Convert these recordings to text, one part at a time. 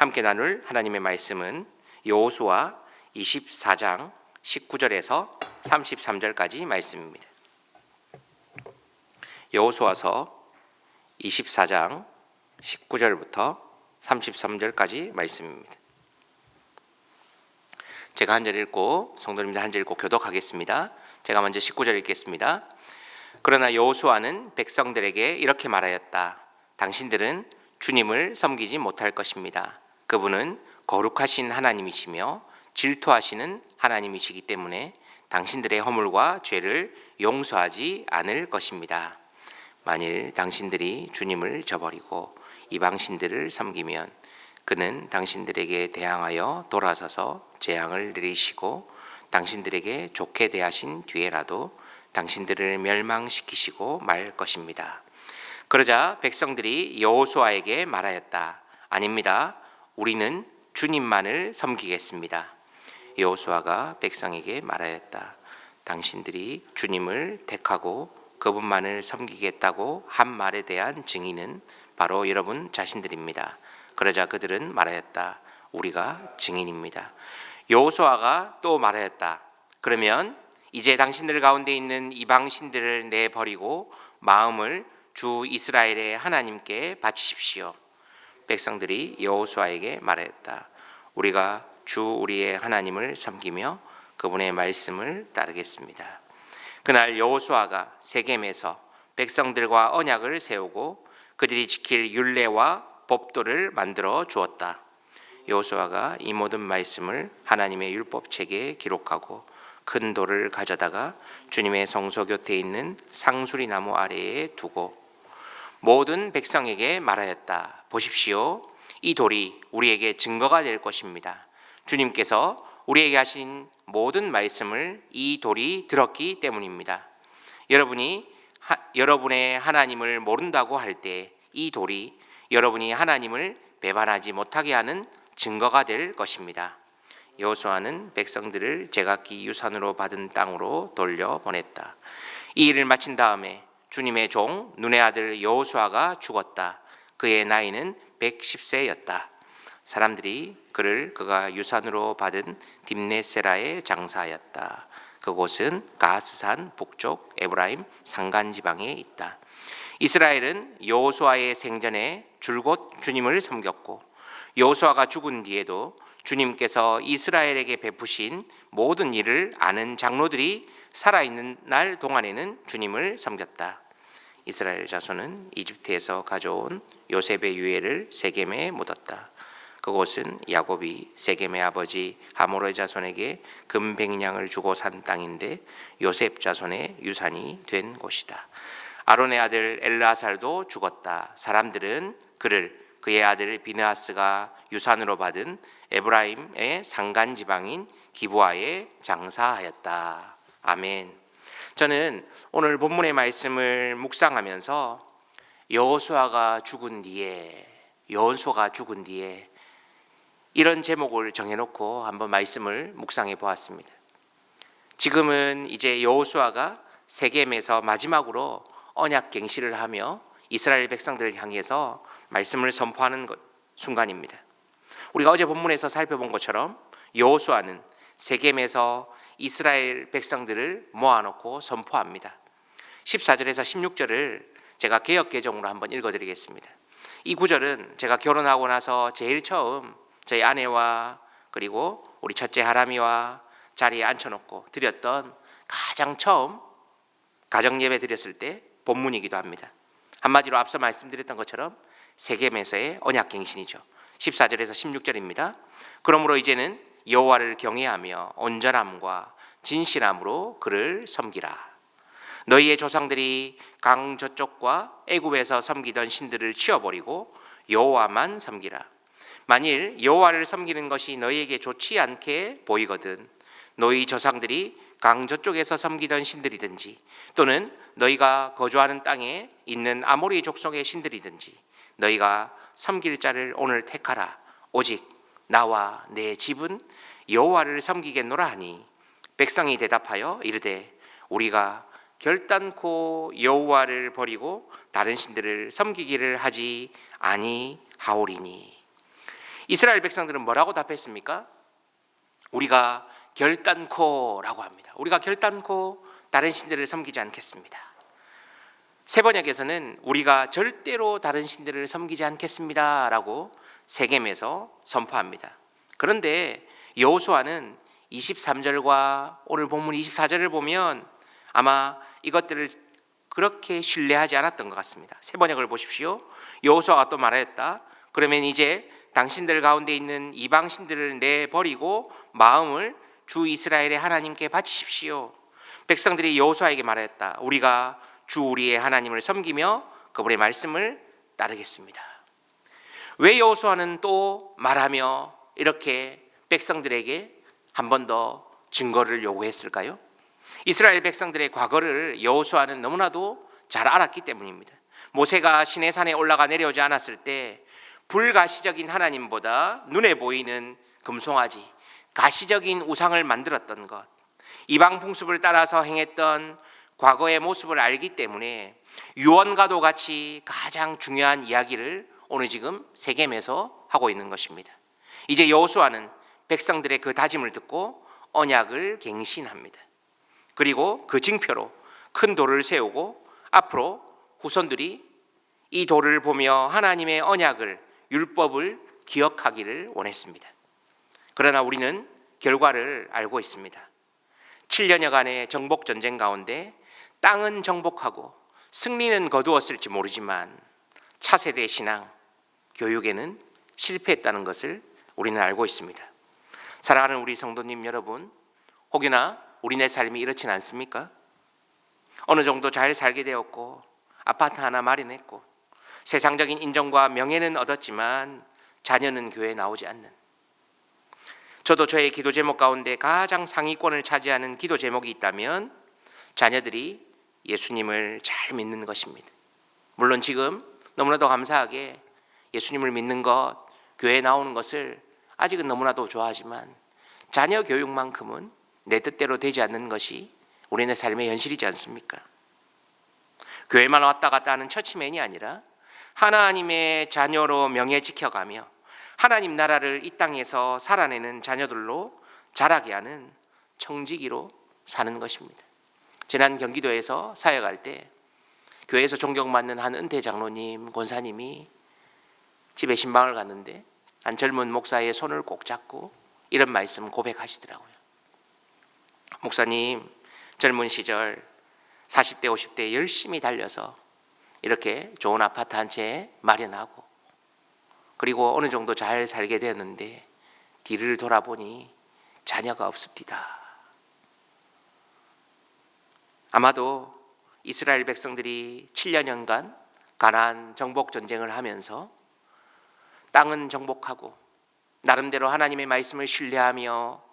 함께 나눌 하나님의 말씀은 여호수아 24장 19절에서 33절까지 말씀입니다. 여호수아서 24장 19절부터 33절까지 말씀입니다. 제가 한 절 읽고 성도님들 한 절 읽고 교독하겠습니다. 제가 먼저 19절 읽겠습니다. 그러나 여호수아는 백성들에게 이렇게 말하였다. 당신들은 주님을 섬기지 못할 것입니다. 그분은 거룩하신 하나님이시며 질투하시는 하나님이시기 때문에 당신들의 허물과 죄를 용서하지 않을 것입니다. 만일 당신들이 주님을 저버리고 이방신들을 섬기면 그는 당신들에게 대항하여 돌아서서 재앙을 내리시고 당신들에게 좋게 대하신 뒤에라도 당신들을 멸망시키시고 말 것입니다. 그러자 백성들이 여호수아에게 말하였다. 아닙니다. 우리는 주님만을 섬기겠습니다. 여호수아가 백성에게 말하였다. 당신들이 주님을 택하고 그분만을 섬기겠다고 한 말에 대한 증인은 바로 여러분 자신들입니다. 그러자 그들은 말하였다. 우리가 증인입니다. 여호수아가 또 말하였다. 그러면 이제 당신들 가운데 있는 이방신들을 내버리고 마음을 주 이스라엘의 하나님께 바치십시오. 백성들이 여호수아에게 말했다. 우리가 주 우리의 하나님을 섬기며 그분의 말씀을 따르겠습니다. 그날 여호수아가 세겜에서 백성들과 언약을 세우고 그들이 지킬 율례와 법도를 만들어 주었다. 여호수아가 이 모든 말씀을 하나님의 율법책에 기록하고 큰 돌을 가져다가 주님의 성소 곁에 있는 상수리 나무 아래에 두고 모든 백성에게 말하였다. 보십시오. 이 돌이 우리에게 증거가 될 것입니다. 주님께서 우리에게 하신 모든 말씀을 이 돌이 들었기 때문입니다. 여러분의 하나님을 모른다고 할 때 이 돌이 여러분이 하나님을 배반하지 못하게 하는 증거가 될 것입니다. 여호수아는 백성들을 제각기 유산으로 받은 땅으로 돌려보냈다. 이 일을 마친 다음에 주님의 종 눈의 아들 여호수아가 죽었다. 그의 나이는 110세였다. 사람들이 그를 그가 유산으로 받은 딥네세라에 장사하였다. 그곳은 가스산 북쪽 에브라임 산간지방에 있다. 이스라엘은 여호수아의 생전에 줄곧 주님을 섬겼고 여호수아가 죽은 뒤에도 주님께서 이스라엘에게 베푸신 모든 일을 아는 장로들이 살아있는 날 동안에는 주님을 섬겼다. 이스라엘 자손은 이집트에서 가져온 요셉의 유해를 세겜에 묻었다. 그곳은 야곱이 세겜의 아버지 하모르의 자손에게 금 100냥을 주고 산 땅인데 요셉 자손의 유산이 된 곳이다. 아론의 아들 엘르아살도 죽었다. 사람들은 그를 그의 아들 비느하스가 유산으로 받은 에브라임의 산간 지방인 기브아에 장사하였다. 아멘. 저는 오늘 본문의 말씀을 묵상하면서 여호수아가 죽은 뒤에 이런 제목을 정해놓고 한번 말씀을 묵상해 보았습니다. 지금은 이제 여호수아가 세겜에서 마지막으로 언약 갱신을 하며 이스라엘 백성들을 향해서 말씀을 선포하는 순간입니다. 우리가 어제 본문에서 살펴본 것처럼 여호수아는 세겜에서 이스라엘 백성들을 모아놓고 선포합니다. 14절에서 16절을 제가 개역개정으로 한번 읽어드리겠습니다. 이 구절은 제가 결혼하고 나서 제일 처음 저희 아내와 그리고 우리 첫째 하람이와 자리에 앉혀놓고 드렸던 가장 처음 가정예배 드렸을 때 본문이기도 합니다. 한마디로 앞서 말씀드렸던 것처럼 세겜에서의 언약갱신이죠. 14절에서 16절입니다. 그러므로 이제는 여호와를 경외하며 온전함과 진실함으로 그를 섬기라. 너희의 조상들이 강 저쪽과 애굽에서 섬기던 신들을 치워버리고 여호와만 섬기라. 만일 여호와를 섬기는 것이 너희에게 좋지 않게 보이거든 너희 조상들이 강 저쪽에서 섬기던 신들이든지 또는 너희가 거주하는 땅에 있는 아모리 족속의 신들이든지 너희가 섬길 자를 오늘 택하라. 오직 나와 내 집은 여호와를 섬기겠노라 하니 백성이 대답하여 이르되 우리가 결단코 여호와를 버리고 다른 신들을 섬기기를 하지 아니하오리니. 이스라엘 백성들은 뭐라고 답했습니까? 우리가 결단코라고 합니다. 우리가 결단코 다른 신들을 섬기지 않겠습니다. 새 번역에서는 우리가 절대로 다른 신들을 섬기지 않겠습니다라고 세겜에서 선포합니다. 그런데 여호수아는 23절과 오늘 본문 24절을 보면 아마 이것들을 그렇게 신뢰하지 않았던 것 같습니다. 새 번역을 보십시오. 여호수아가 또 말하였다. 그러면 이제 당신들 가운데 있는 이방 신들을 내버리고 마음을 주 이스라엘의 하나님께 바치십시오. 백성들이 여호수아에게 말하였다. 우리가 주 우리의 하나님을 섬기며 그분의 말씀을 따르겠습니다. 왜 여호수아는 또 말하며 이렇게 백성들에게 한 번 더 증거를 요구했을까요? 이스라엘 백성들의 과거를 여호수아는 너무나도 잘 알았기 때문입니다. 모세가 시내산에 올라가 내려오지 않았을 때 불가시적인 하나님보다 눈에 보이는 금송아지, 가시적인 우상을 만들었던 것, 이방 풍습을 따라서 행했던 과거의 모습을 알기 때문에 유언과도 같이 가장 중요한 이야기를 오늘 지금 세겜에서 하고 있는 것입니다. 이제 여호수아는 백성들의 그 다짐을 듣고 언약을 갱신합니다. 그리고 그 징표로 큰 돌을 세우고 앞으로 후손들이 이 돌을 보며 하나님의 언약을, 율법을 기억하기를 원했습니다. 그러나 우리는 결과를 알고 있습니다. 7년여간의 정복전쟁 가운데 땅은 정복하고 승리는 거두었을지 모르지만 차세대 신앙, 교육에는 실패했다는 것을 우리는 알고 있습니다. 사랑하는 우리 성도님 여러분, 혹여나 우리네 삶이 이렇진 않습니까? 어느 정도 잘 살게 되었고 아파트 하나 마련했고 세상적인 인정과 명예는 얻었지만 자녀는 교회에 나오지 않는, 저도 저의 기도 제목 가운데 가장 상위권을 차지하는 기도 제목이 있다면 자녀들이 예수님을 잘 믿는 것입니다. 물론 지금 너무나도 감사하게 예수님을 믿는 것, 교회에 나오는 것을 아직은 너무나도 좋아하지만 자녀 교육만큼은 내 뜻대로 되지 않는 것이 우리네 삶의 현실이지 않습니까? 교회만 왔다 갔다 하는 처치맨이 아니라 하나님의 자녀로 명예 지켜가며 하나님 나라를 이 땅에서 살아내는 자녀들로 자라게 하는 청지기로 사는 것입니다. 지난 경기도에서 사역할 때 교회에서 존경받는 한 은퇴 장로님, 권사님이 집에 신방을 갔는데 한 젊은 목사의 손을 꼭 잡고 이런 말씀 고백하시더라고요. 목사님, 젊은 시절 40대 50대 열심히 달려서 이렇게 좋은 아파트 한 채 마련하고 그리고 어느 정도 잘 살게 되었는데 뒤를 돌아보니 자녀가 없습니다. 아마도 이스라엘 백성들이 7년간 가나안 정복 전쟁을 하면서 땅은 정복하고 나름대로 하나님의 말씀을 신뢰하며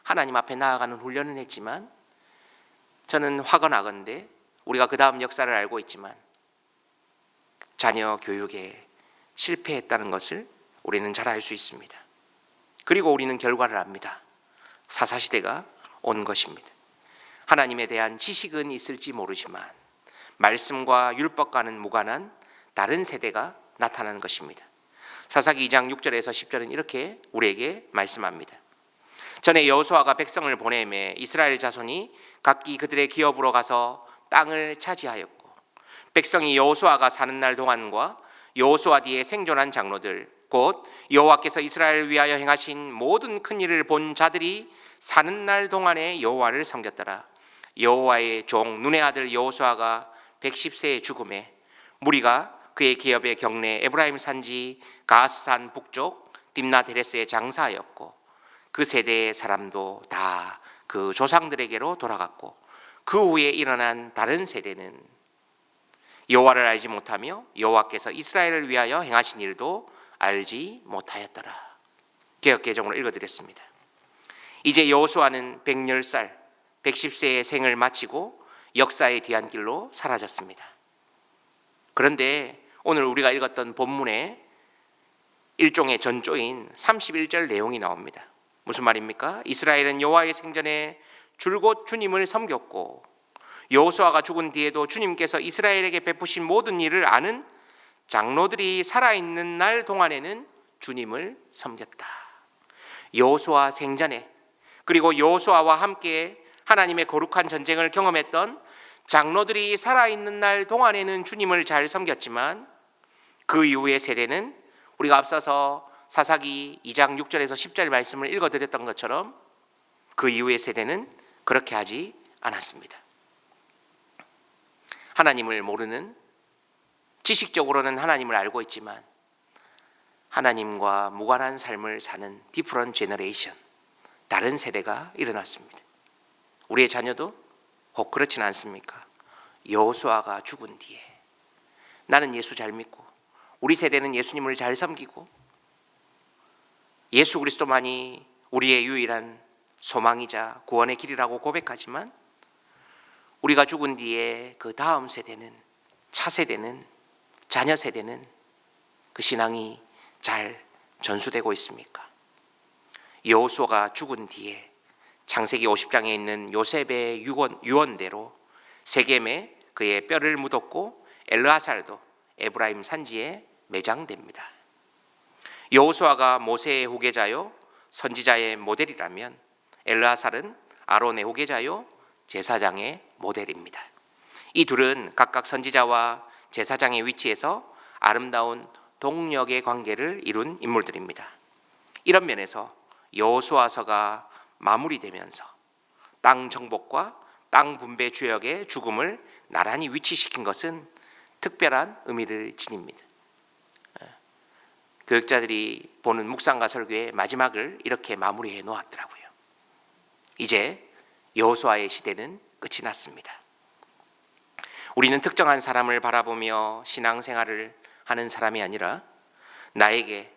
하나님 앞에 나아가는 훈련을 했지만 저는 화가 나건대 우리가 그 다음 역사를 알고 있지만 자녀 교육에 실패했다는 것을 우리는 잘 알 수 있습니다. 그리고 우리는 결과를 압니다. 사사시대가 온 것입니다. 하나님에 대한 지식은 있을지 모르지만 말씀과 율법과는 무관한 다른 세대가 나타나는 것입니다. 사사기 2장 6절에서 10절은 이렇게 우리에게 말씀합니다. 전에 여호수아가 백성을 보내매 이스라엘 자손이 각기 그들의 기업으로 가서 땅을 차지하였고 백성이 여호수아가 사는 날 동안과 여호수아 뒤에 생존한 장로들 곧 여호와께서 이스라엘을 위하여 행하신 모든 큰 일을 본 자들이 사는 날 동안에 여호와를 섬겼더라. 여호와의 종 눈의 아들 여호수아가 110세에 죽음에 무리가 그의 기업의 경내 에브라임 산지 가스산 북쪽 딥나 데레스에 장사하였고 그 세대의 사람도 다 그 조상들에게로 돌아갔고 그 후에 일어난 다른 세대는 여호와를 알지 못하며 여호와께서 이스라엘을 위하여 행하신 일도 알지 못하였더라. 개역개정으로 읽어드렸습니다. 이제 여호수아는 110살 110세의 생을 마치고 역사의 뒤안길로 사라졌습니다. 그런데 오늘 우리가 읽었던 본문에 일종의 전조인 31절 내용이 나옵니다. 무슨 말입니까? 이스라엘은 여호와의 생전에 줄곧 주님을 섬겼고 여호수아가 죽은 뒤에도 주님께서 이스라엘에게 베푸신 모든 일을 아는 장로들이 살아있는 날 동안에는 주님을 섬겼다. 여호수아 생전에, 그리고 여호수아와 함께 하나님의 거룩한 전쟁을 경험했던 장로들이 살아있는 날 동안에는 주님을 잘 섬겼지만 그 이후의 세대는 우리가 앞서서 사사기 2장 6절에서 10절 말씀을 읽어드렸던 것처럼 그 이후의 세대는 그렇게 하지 않았습니다. 하나님을 모르는, 지식적으로는 하나님을 알고 있지만 하나님과 무관한 삶을 사는 디퍼런트 제너레이션, 다른 세대가 일어났습니다. 우리의 자녀도 혹 그렇지는 않습니까? 여호수아가 죽은 뒤에 나는 예수 잘 믿고 우리 세대는 예수님을 잘 섬기고 예수 그리스도만이 우리의 유일한 소망이자 구원의 길이라고 고백하지만 우리가 죽은 뒤에 그 다음 세대는, 차세대는, 자녀 세대는 그 신앙이 잘 전수되고 있습니까? 여호수아가 죽은 뒤에 창세기 50장에 있는 요셉의 유언대로 세겜에 그의 뼈를 묻었고 엘르아살도 에브라임 산지에 매장됩니다. 여호수아가 모세의 후계자요 선지자의 모델이라면 엘르아살은 아론의 후계자요 제사장의 모델입니다. 이 둘은 각각 선지자와 제사장의 위치에서 아름다운 동력의 관계를 이룬 인물들입니다. 이런 면에서 여호수아서가 마무리되면서 땅 정복과 땅 분배 주역의 죽음을 나란히 위치시킨 것은 특별한 의미를 지닙니다. 교육자들이 보는 묵상과 설교의 마지막을 이렇게 마무리해 놓았더라고요. 이제 여호수아의 시대는 끝이 났습니다. 우리는 특정한 사람을 바라보며 신앙생활을 하는 사람이 아니라 나에게,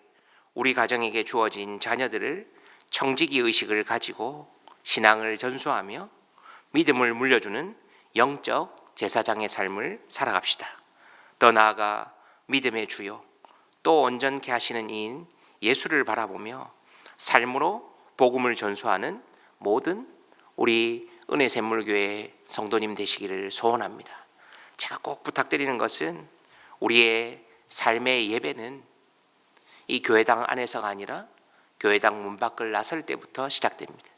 우리 가정에게 주어진 자녀들을 청지기 의식을 가지고 신앙을 전수하며 믿음을 물려주는 영적 제사장의 삶을 살아갑시다. 더 나아가 믿음의 주요 또 온전케 하시는 이인 예수를 바라보며 삶으로 복음을 전수하는 모든 우리 은혜샘물교회 성도님 되시기를 소원합니다. 제가 꼭 부탁드리는 것은 우리의 삶의 예배는 이 교회당 안에서가 아니라 교회당 문 밖을 나설 때부터 시작됩니다.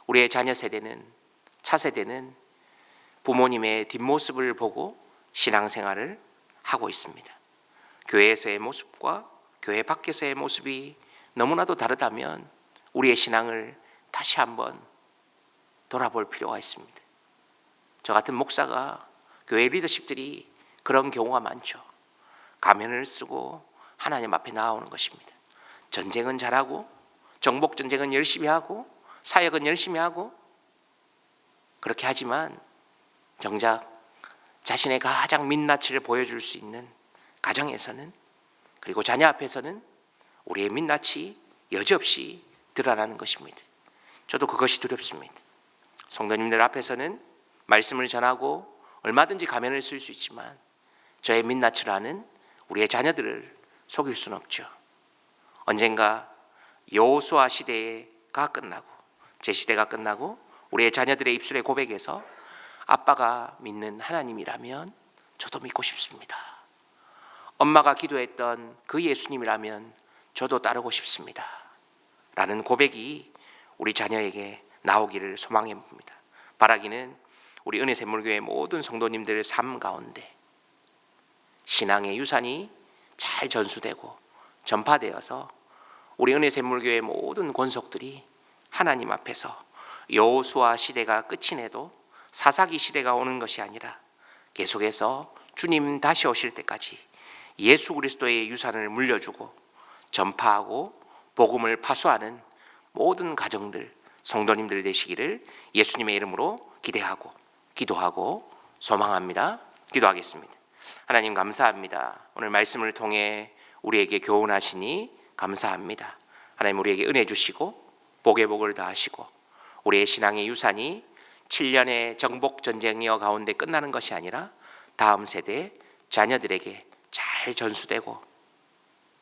우리의 자녀 세대는, 차세대는 부모님의 뒷모습을 보고 신앙생활을 하고 있습니다. 교회에서의 모습과 교회 밖에서의 모습이 너무나도 다르다면 우리의 신앙을 다시 한번 돌아볼 필요가 있습니다. 저 같은 목사가 교회 리더십들이 그런 경우가 많죠. 가면을 쓰고 하나님 앞에 나아오는 것입니다. 전쟁은 잘하고 정복 전쟁은 열심히 하고 사역은 열심히 하고 그렇게 하지만 정작 자신의 가장 민낯을 보여줄 수 있는 가정에서는, 그리고 자녀 앞에서는 우리의 민낯이 여지없이 드러나는 것입니다. 저도 그것이 두렵습니다. 성도님들 앞에서는 말씀을 전하고 얼마든지 가면을 쓸 수 있지만 저의 민낯을 아는 우리의 자녀들을 속일 수는 없죠. 언젠가 여호수아 시대가 끝나고 제 시대가 끝나고 우리의 자녀들의 입술의 고백에서 아빠가 믿는 하나님이라면 저도 믿고 싶습니다. 엄마가 기도했던 그 예수님이라면 저도 따르고 싶습니다. 라는 고백이 우리 자녀에게 나오기를 소망해 봅니다. 바라기는 우리 은혜샘물교회 모든 성도님들 삶 가운데 신앙의 유산이 잘 전수되고 전파되어서 우리 은혜샘물교회 모든 권속들이 하나님 앞에서 여호수아 시대가 끝이 내도 사사기 시대가 오는 것이 아니라 계속해서 주님 다시 오실 때까지 예수 그리스도의 유산을 물려주고 전파하고 복음을 파수하는 모든 가정들, 성도님들 되시기를 예수님의 이름으로 기대하고 기도하고 소망합니다. 기도하겠습니다. 하나님 감사합니다. 오늘 말씀을 통해 우리에게 교훈하시니 감사합니다. 하나님 우리에게 은혜 주시고 복의 복을 다하시고 우리의 신앙의 유산이 7년의 정복 전쟁이어 가운데 끝나는 것이 아니라 다음 세대 자녀들에게 잘 전수되고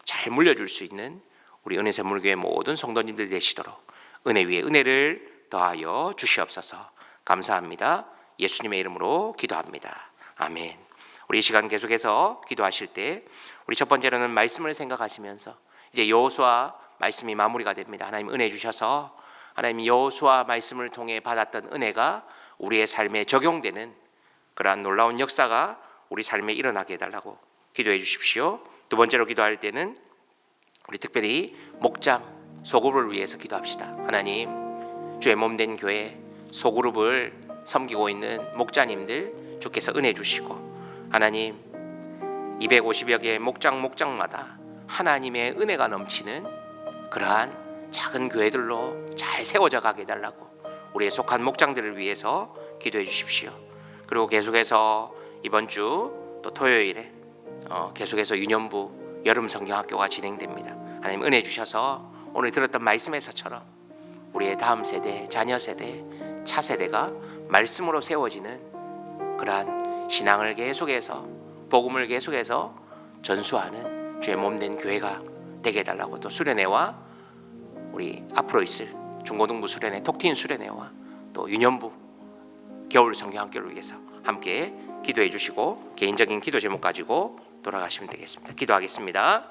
잘 물려줄 수 있는 우리 은혜샘물교회 모든 성도님들 되시도록 은혜 위에 은혜를 더하여 주시옵소서. 감사합니다. 예수님의 이름으로 기도합니다. 아멘. 우리 이 시간 계속해서 기도하실 때 우리 첫 번째로는 말씀을 생각하시면서 이제 여호수아 말씀이 마무리가 됩니다. 하나님 은혜 주셔서 하나님 여호수아 말씀을 통해 받았던 은혜가 우리의 삶에 적용되는 그러한 놀라운 역사가 우리 삶에 일어나게 해달라고 기도해 주십시오. 두 번째로 기도할 때는 우리 특별히 목장 소그룹을 위해서 기도합시다. 하나님, 주의 몸된 교회 소그룹을 섬기고 있는 목자님들 주께서 은혜 주시고, 하나님 250여 개의 목장마다 하나님의 은혜가 넘치는 그러한 작은 교회들로 잘 세워져 가게 해달라고 우리의 속한 목장들을 위해서 기도해 주십시오. 그리고 계속해서 이번 주 또 토요일에 계속해서 유년부 여름 성경학교가 진행됩니다. 하나님 은혜 주셔서 오늘 들었던 말씀에서처럼 우리의 다음 세대, 자녀 세대, 차세대가 말씀으로 세워지는 그러한 신앙을 계속해서 복음을 계속해서 전수하는 주의 몸된 교회가 되게 해달라고, 또 수련회와 우리 앞으로 있을 중고등부 수련회, 톡틴 수련회와 또 유년부 겨울 성경학교를 위해서 함께 기도해 주시고 개인적인 기도 제목 가지고 돌아가시면 되겠습니다. 기도하겠습니다.